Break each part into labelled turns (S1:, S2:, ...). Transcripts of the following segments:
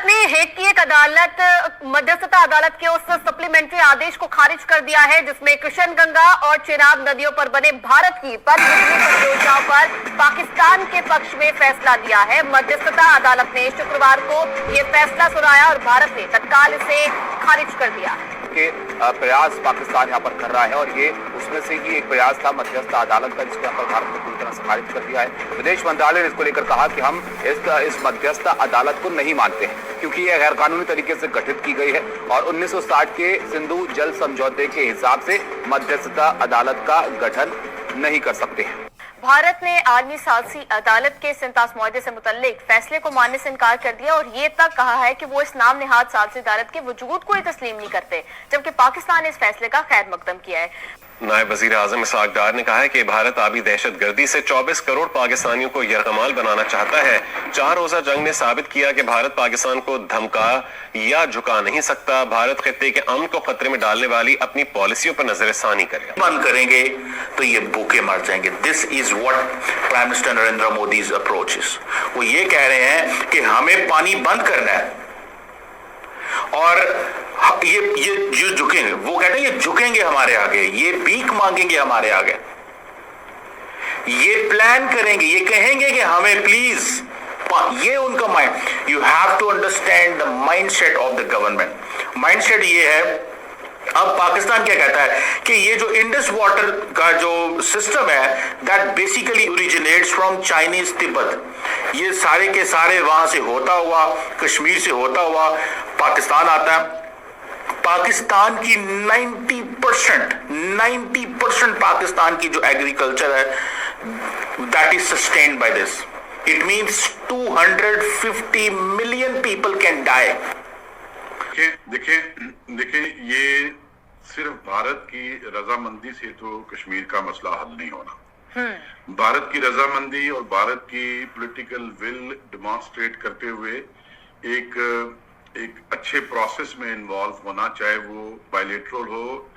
S1: ने हेग की एक अदालत मध्यस्थता अदालत के उस सप्लीमेंट्री आदेश को खारिज कर दिया है जिसमें किशनगंगा और चेनाब नदियों पर बने भारत की पनबिजली परियोजनाओं पर पाकिस्तान के पक्ष में फैसला दिया है। मध्यस्थता अदालत ने शुक्रवार को यह फैसला सुनाया और भारत ने तत्काल इसे खारिज कर दिया।
S2: के प्रयास पाकिस्तान यहाँ पर कर रहा है और ये उसमें से ही एक प्रयास था मध्यस्थता अदालत का, जिसके यहाँ पर भारत ने पूरी तरह से खारिज कर दिया है। विदेश मंत्रालय ने इसको लेकर कहा कि हम इस मध्यस्थता अदालत को नहीं मानते हैं क्योंकि ये गैर कानूनी तरीके से गठित की गई है और 1960 के सिंधु जल समझौते के हिसाब से मध्यस्थता अदालत का गठन नहीं कर सकते हैं।
S1: भारत ने आलमी सालसी अदालत के सिंतास मुआहदे से मुतल्लिक फैसले को मानने से इनकार कर दिया और ये तक कहा है कि वो इस नाम नेहाद सालसी अदालत के वजूद को ही तस्लीम नहीं करते, जबकि पाकिस्तान ने इस फैसले का खैर मकदम किया है।
S3: नायब वजीर आजम इसहाक डार ने कहा है कि भारत आबी दहशतगर्दी से 24 करोड़ पाकिस्तानियों को यरगमाल बनाना चाहता है। 4 रोजा जंग ने साबित किया कि भारत पाकिस्तान को धमका या झुका नहीं सकता। भारत खित्ते के अमन को खतरे में डालने वाली अपनी पॉलिसियों पर नजरसानी करेगा।
S4: बंद करेंगे तो ये भूखे मर जाएंगे। This is what prime minister Narendra Modi approach is. वो ये कह रहे हैं कि हमें पानी बंद करना है और ये झुकेंगे। वो कहते हैं ये झुकेंगे हमारे आगे, ये भीख मांगेंगे हमारे आगे, ये प्लान करेंगे, ये कहेंगे कि हमें प्लीज। ये उनका mind. You have to understand the mindset of the government. Mindset ये है। अब पाकिस्तान क्या कहता है कि ये जो इंडस वाटर का जो सिस्टम है that basically originates from Chinese Tibet. ये सारे के सारे वहां से होता हुआ, कश्मीर से होता हुआ पाकिस्तान आता है। पाकिस्तान की 90% पाकिस्तान की जो एग्रीकल्चर है that is sustained by this. It means 250 million people can die.
S5: देखिए ये सिर्फ भारत की रजामंदी से तो कश्मीर का मसला हल नहीं होना। भारत की रजामंदी और भारत की पॉलिटिकल विल डिमॉन्स्ट्रेट करते हुए एक अच्छे प्रोसेस में इन्वॉल्व होना, चाहे वो बायलेटरल हो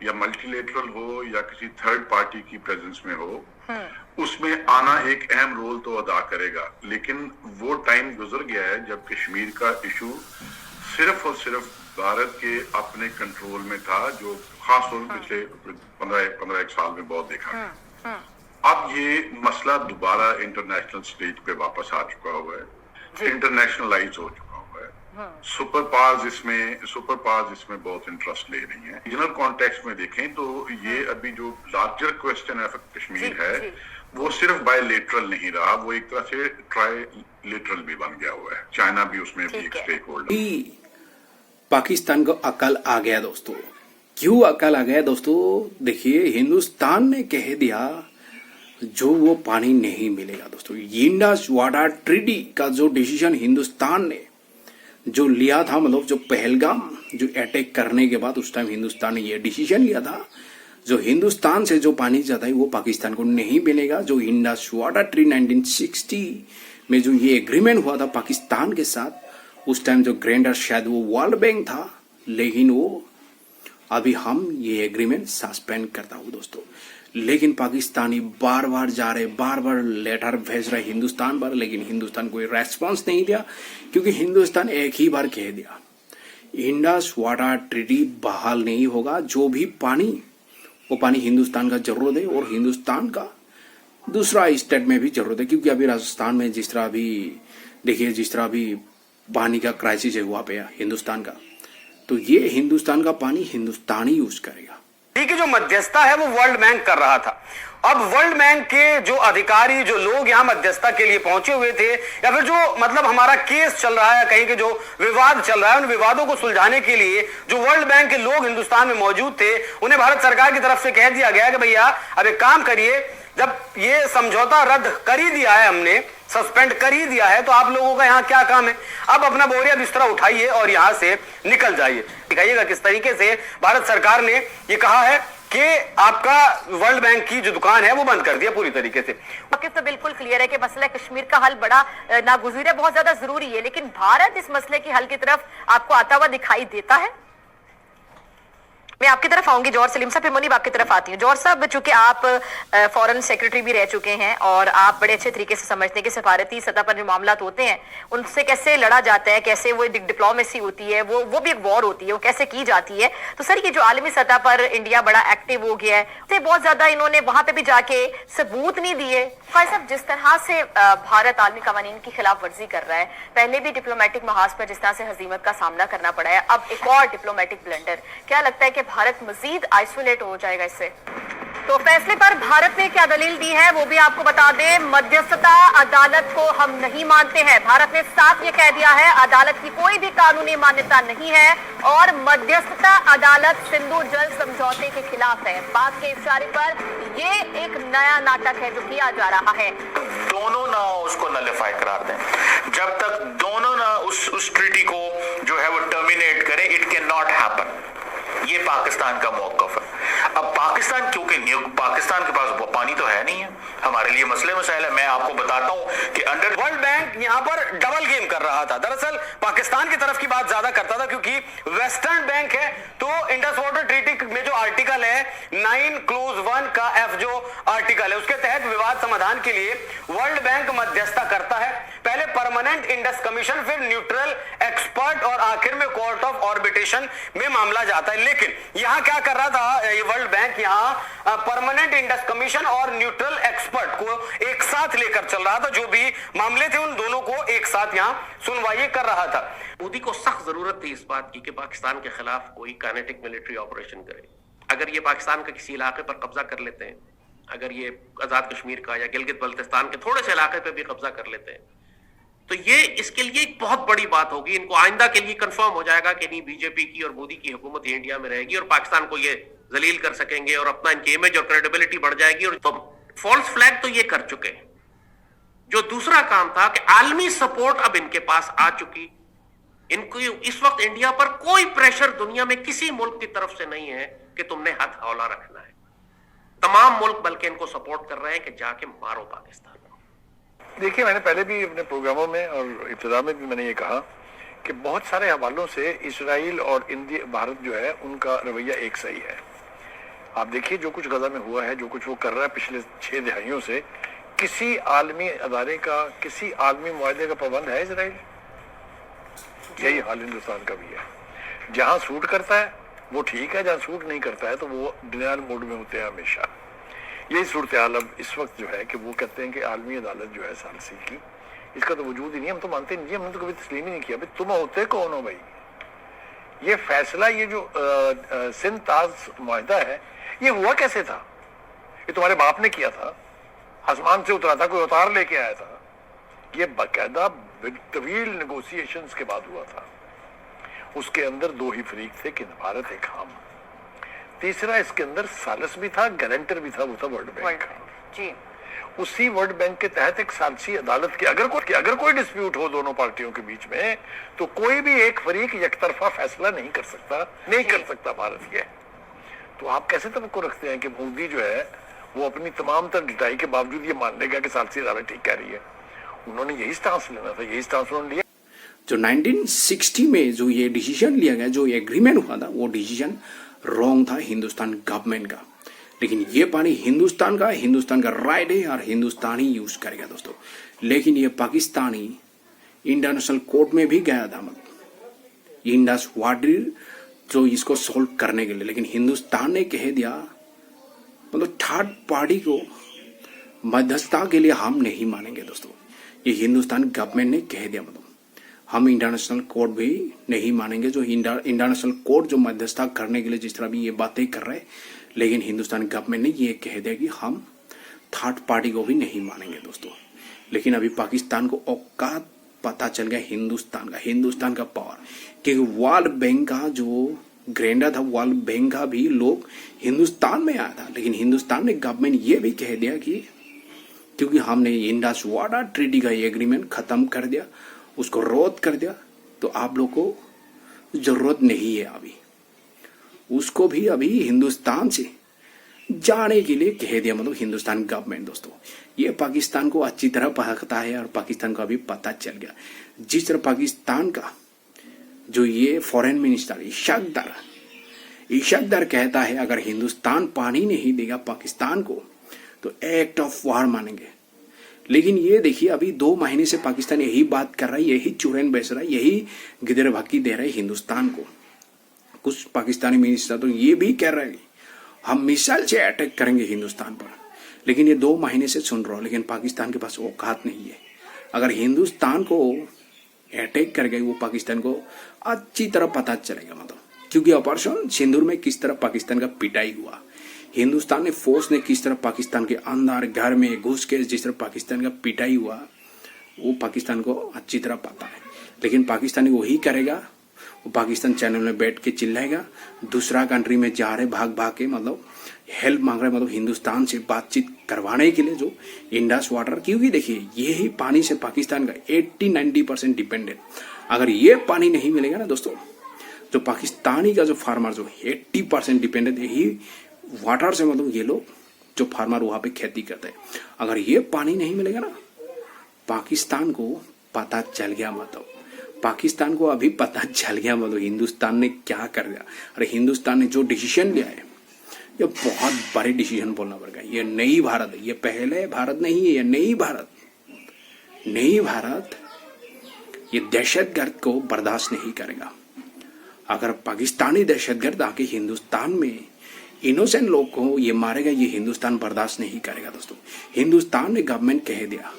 S5: या मल्टीलेटरल हो या किसी थर्ड पार्टी की प्रेजेंस में हो, उसमें आना एक अहम रोल तो अदा करेगा। लेकिन वो टाइम गुजर गया है जब कश्मीर का इशू सिर्फ और सिर्फ भारत के अपने कंट्रोल में था, जो खास तौर पर पिछले 15 साल में बहुत देखा गया। अब ये मसला दोबारा इंटरनेशनल स्टेज पे वापस आ चुका हुआ है, इंटरनेशनलाइज हो चुका हुआ है। सुपर पावर्स इसमें बहुत इंटरेस्ट ले रही हैं। रीजनल कॉन्टेक्स्ट में देखें तो ये अभी जो लार्जर क्वेश्चन ऑफ कश्मीर है वो सिर्फ बायलेटरल नहीं रहा, वो एक तरह से ट्राइलेटरल भी बन गया हुआ है। चाइना भी उसमें भी एक स्टेक होल्डर।
S6: पाकिस्तान को अकल आ गया दोस्तों। क्यों अकल आ गया दोस्तों? देखिए, हिंदुस्तान ने कह दिया जो वो पानी नहीं मिलेगा दोस्तों। इंडस वाटर ट्रीटी का जो डिसीजन हिंदुस्तान ने जो लिया था, मतलब जो पहलगाम जो अटैक करने के बाद उस टाइम हिंदुस्तान ने ये डिसीजन लिया था, जो हिंदुस्तान से जो पानी जाता है वो पाकिस्तान को नहीं मिलेगा। जो इंडस वाटर ट्री 1960 में जो ये एग्रीमेंट हुआ था पाकिस्तान के साथ, उस टाइम जो ग्रांटर शायद वो वर्ल्ड बैंक था, लेकिन वो अभी हम ये एग्रीमेंट सस्पेंड करता हूँ दोस्तों। लेकिन पाकिस्तानी बार बार जा रहे, बार बार लेटर भेज रहे हिंदुस्तान पर, लेकिन हिंदुस्तान कोई रेस्पॉन्स नहीं दिया क्योंकि हिंदुस्तान एक ही बार कह दिया इंडस वाटर ट्रीटी बहाल नहीं होगा। जो भी पानी वो पानी हिंदुस्तान का जरूरत है और हिंदुस्तान का दूसरा स्टेट में भी जरूरत है, क्योंकि अभी राजस्थान में जिस तरह अभी देखिए जिस तरह अभी पानी का क्राइसिस है वहां पे हिंदुस्तान का, तो ये हिंदुस्तान का पानी हिंदुस्तान ही यूज करेगा।
S7: की जो मध्यस्थता है वो वर्ल्ड बैंक कर रहा था। अब वर्ल्ड बैंक के जो अधिकारी, जो लोग यहाँ मध्यस्थता के लिए पहुंचे हुए थे, या फिर जो मतलब हमारा केस चल रहा है, कहीं के जो विवाद चल रहा है, उन विवादों को सुलझाने के लिए जो वर्ल्ड बैंक के लोग हिंदुस्तान में मौजूद थे, उन्हें भारत सरकार की तरफ से कह दिया गया कि भैया अब एक काम करिए, जब ये समझौता रद्द कर ही दिया है, हमने सस्पेंड कर ही दिया है, तो आप लोगों का यहाँ क्या काम है? अब अपना बोरिया बिस्तरा उठाइए और यहाँ से निकल जाइए। दिखाइएगा किस तरीके से भारत सरकार ने ये कहा है कि आपका वर्ल्ड बैंक की जो दुकान है वो बंद कर दिया पूरी तरीके से।
S1: तो बिल्कुल क्लियर है कि मसला कश्मीर का हल बड़ा नागुज़ीर है, बहुत ज्यादा जरूरी है, लेकिन भारत इस मसले के हल की तरफ आपको आता हुआ दिखाई देता है?
S8: मैं आपकी तरफ आऊंगी जौहर सलीम साहब, फिर मुनीब आपकी तरफ आती हूँ। जौहर साहब, चूंकि आप फॉरेन सेक्रेटरी भी रह चुके हैं और आप बड़े अच्छे तरीके से समझते हैं कि सफारती सतह पर जो मामला होते हैं उनसे कैसे लड़ा जाता है, कैसे वो डिप्लोमेसी होती है, वो भी एक वॉर होती है, वो कैसे की जाती है। तो सर, ये जो आलमी सतह पर इंडिया बड़ा एक्टिव हो गया है, तो बहुत ज्यादा इन्होंने वहां पे भी जाके सबूत नहीं दिए। फायद साहब, जिस तरह से भारत आलमी कानून की खिलाफ वर्जी कर रहा है, पहले भी डिप्लोमेटिक महाज पर जिस तरह से हजीमत का सामना करना पड़ा है, अब एक और डिप्लोमेटिक ब्लंडर, क्या लगता है कि भारत मजीद आइसोलेट हो जाएगा इससे? तो फैसले पर भारत ने क्या दलील दी है वो भी आपको बता दें। मध्यस्थता अदालत को हम नहीं मानते हैं, भारत ने साफ ये कह दिया है, अदालत की कोई भी कानूनी मान्यता नहीं है और मध्यस्थता अदालत सिंधु जल समझौते के खिलाफ है। बात के इशारे पर ये एक नया नाटक है जो किया जा रहा है।
S4: दोनों ना उसको नलिफाई करार दें, जब तक दोनों ना उस ट्रीटी को जो है वो टर्मिनेट करें, इट कैन नॉट हैपन। ये पाकिस्तान का मौक़िफ़ है। अब पाकिस्तान, क्योंकि पाकिस्तान के पास वो पानी तो है नहीं है, हमारे लिए मसले मसाइल है। मैं आपको बताता हूं कि अंडर
S7: वर्ल्ड बैंक यहां पर डबल गेम कर रहा था। दरअसल पाकिस्तान की तरफ की बात ज्यादा करता था, क्योंकि वेस्टर्न बैंक है तो इंडस वाटर ट्रीटी में जो आर्टिकल है 9(1) का F जो आर्टिकल है, उसके तहत विवाद समाधान के लिए वर्ल्ड बैंक मध्यस्थता करता है। पहले परमानेंट इंडस कमीशन, फिर न्यूट्रल एक्सपर्ट और आखिर में कोर्ट ऑफ आर्बिट्रेशन में मामला जाता है। लेकिन यहां क्या कर रहा था ये वर्ल्ड बैंक, यहां परमानेंट इंडस कमीशन और न्यूट्रल एक्सपर्ट को एक साथ लेकर चल रहा था। जो भी मामले थे उन दोनों को एक साथ यहां सुनवाई कर रहा था।
S9: मोदी को सख्त जरूरत थी इस बात की कि पाकिस्तान के खिलाफ कोई काइनेटिक मिलिट्री ऑपरेशन करे। अगर ये पाकिस्तान के किसी इलाके पर कब्जा कर लेते हैं, अगर ये आजाद कश्मीर का या गिलगित बल्तिस्तान के थोड़े से इलाके पर भी कब्जा कर लेते हैं, तो ये इसके लिए एक बहुत बड़ी बात होगी। इनको आइंदा के लिए कंफर्म हो जाएगा कि नहीं, बीजेपी की और मोदी की हुकूमत इंडिया में रहेगी और पाकिस्तान को ये जलील कर सकेंगे और अपना इनकी इमेज और क्रेडिबिलिटी बढ़ जाएगी। और तो फॉल्स फ्लैग तो ये कर चुके हैं। जो दूसरा काम था कि आलमी सपोर्ट अब इनके पास आ चुकी, इनको इस वक्त इंडिया पर कोई प्रेशर दुनिया में किसी मुल्क की तरफ से नहीं है कि तुमने हाथ हौला रखना है। तमाम मुल्क बल्कि इनको सपोर्ट कर रहे हैं कि जाके मारो पाकिस्तान।
S10: देखिए, मैंने पहले भी अपने प्रोग्रामों में और इब्तिदा में भी मैंने ये कहा कि बहुत सारे हवालों से इसराइल और इंडिया, भारत जो है उनका रवैया एक सही है। आप देखिए जो कुछ गजा में हुआ है, जो कुछ वो कर रहा है पिछले 6 दहाइयों से, किसी आलमी अदारे का, किसी आलमी मुआहदे का पाबंद है इसराइल? यही हाल हिंदुस्तान का भी है। जहां सूट करता है वो ठीक है, जहां सूट नहीं करता है तो वो डिनायल मोड में होते हैं हमेशा। यही सूरत हाल अब इस वक्त जो है कि वो कहते हैं कि आलमी अदालत जो है सालसी की, इसका तो वजूद ही नहीं, हम तो मानते नहीं, हमने तो कभी तस्लीम ही नहीं किया। भाई तुम होते कौन हो भाई? ये फैसला, ये जो सिंध ताज मुआहदा है, ये हुआ कैसे था? ये तुम्हारे बाप ने किया था, आसमान से उतरा था, कोई उतार लेके आया था? ये बाकायदा तवील नेगोशिएशंस के बाद हुआ था। उसके अंदर 2 ही फरीक थे कि भारत एक हम, तीसरा इसके अंदर सालस भी था, गारंटर भी था, वो था वर्ल्ड बैंक जी। उसी वर्ल्ड बैंक के तहत एक सालसी अदालत की अगर कोई डिस्प्यूट हो दोनों पार्टियों के बीच में, तो कोई भी एक फरीक एकतरफा फैसला नहीं कर सकता भारत के। तो आप कैसे तवक्को रखते हैं कि मोदी जो है वो अपनी तमाम तर डिटाई के बावजूद ये मान लेगा कि सालसी अदालत ठीक कह रही है? उन्होंने यही स्टांस लेना था, यही स्टांस उन्होंने लिया।
S6: जो 1960 में जो ये डिसीजन लिया गया, जो एग्रीमेंट हुआ था, वो डिसीजन रॉन्ग था हिंदुस्तान गवर्नमेंट का। लेकिन ये पानी हिंदुस्तान का राइट है और हिंदुस्तान ही यूज करेगा दोस्तों। लेकिन ये पाकिस्तानी इंटरनेशनल कोर्ट में भी गया था, मतलब इंडस वाटर जो इसको सोल्व करने के लिए, लेकिन हिंदुस्तान ने कह दिया, मतलब थर्ड पार्टी को मध्यस्थता के लिए हम नहीं मानेंगे दोस्तों। ये हिंदुस्तान गवर्नमेंट ने कह दिया, मतलब हम इंटरनेशनल कोर्ट भी नहीं मानेंगे। जो इंटरनेशनल कोर्ट जो मध्यस्थता करने के लिए जिस तरह भी ये बातें कर रहे हैं, लेकिन हिंदुस्तान गवर्नमेंट ने ये कह दिया कि हम थर्ड पार्टी को भी नहीं मानेंगे दोस्तों। लेकिन अभी पाकिस्तान को औकात पता चल गया हिंदुस्तान का पावर, क्योंकि वर्ल्ड बैंक का जो ग्रैंडर था, वर्ल्ड बैंक का भी लोग हिंदुस्तान में आया था, लेकिन हिंदुस्तान ने गवर्नमेंट ये भी कह दिया कि क्योंकि हमने इंडस वाटर ट्रीटी का एग्रीमेंट खत्म कर दिया, उसको रद्द कर दिया, तो आप लोग को जरूरत नहीं है अभी उसको भी अभी हिंदुस्तान से जाने के लिए कह दिया, मतलब हिंदुस्तान गवर्नमेंट दोस्तों। ये पाकिस्तान को अच्छी तरह पकड़ता है और पाकिस्तान को अभी पता चल गया। जिस तरह पाकिस्तान का जो ये फॉरेन मिनिस्टर इशाक दार इशकदार कहता है अगर हिंदुस्तान पानी नहीं देगा पाकिस्तान को तो एक्ट ऑफ वार मानेंगे। लेकिन ये देखिए अभी 2 महीने से पाकिस्तान यही बात कर रहा है, यही चुड़ैल बेच रहा है, यही गिदर भक्की दे रहा है हिंदुस्तान को। कुछ पाकिस्तानी मिनिस्टर तो ये भी कह रहे हैं हम मिसाइल से अटैक करेंगे हिंदुस्तान पर। लेकिन ये 2 महीने से सुन रहा हूं, लेकिन पाकिस्तान के पास औकात नहीं है। अगर हिंदुस्तान को अटैक कर गए वो पाकिस्तान को अच्छी तरह पता चलेगा, मतलब क्योंकि ऑपरेशन सिंदूर में किस तरह पाकिस्तान का पिटाई हुआ, हिंदुस्तान ने फोर्स ने किस तरह पाकिस्तान के अंदर घर में घुस के जिस तरह पाकिस्तान का पिटाई हुआ, वो पाकिस्तान को अच्छी तरह पता है। लेकिन पाकिस्तानी वही करेगा, वो पाकिस्तान चैनल में बैठ के चिल्लाएगा, दूसरा कंट्री में जा रहे भाग भाग के मतलब हेल्प मांग रहे, मतलब हिंदुस्तान से बातचीत करवाने के लिए जो इंडस वाटर, क्योंकि देखिए ये ही पानी से पाकिस्तान का 80-90% डिपेंडेंट। अगर ये पानी नहीं मिलेगा ना दोस्तों, जो पाकिस्तानी का जो फार्मर जो 80% डिपेंडेंट यही वाटर से, मतलब ये लोग जो फार्मर वहां पे खेती करते हैं, अगर ये पानी नहीं मिलेगा ना पाकिस्तान को पता चल गया, मतलब पाकिस्तान को अभी पता चल गया मतलब हिंदुस्तान ने क्या कर दिया। अरे हिंदुस्तान ने जो डिसीजन लिया है ये बहुत बड़े डिसीजन बोलना पड़ेगा। ये नई भारत है, ये पहले भारत नहीं है, ये नई भारत। नई भारत ये दहशतगर्द को बर्दाश्त नहीं करेगा। अगर पाकिस्तानी दहशतगर्द आके हिंदुस्तान में इनोसेंट लोग को ये मारेगा, ये हिंदुस्तान बर्दाश्त नहीं करेगा दोस्तों। हिंदुस्तान ने गवर्नमेंट कह दिया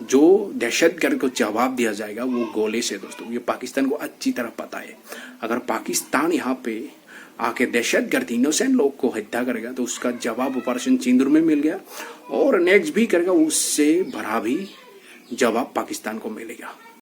S6: जो दहशतगर्द को जवाब दिया जाएगा वो गोले से दोस्तों। ये पाकिस्तान को अच्छी तरह पता है। अगर पाकिस्तान यहाँ पे आके दहशतगर्द इनोसेंट लोग को हत्या करेगा तो उसका जवाब ऑपरेशन सिंदूर में मिल गया, और नेक्स्ट भी करेगा उससे भरा भी जवाब पाकिस्तान को मिलेगा।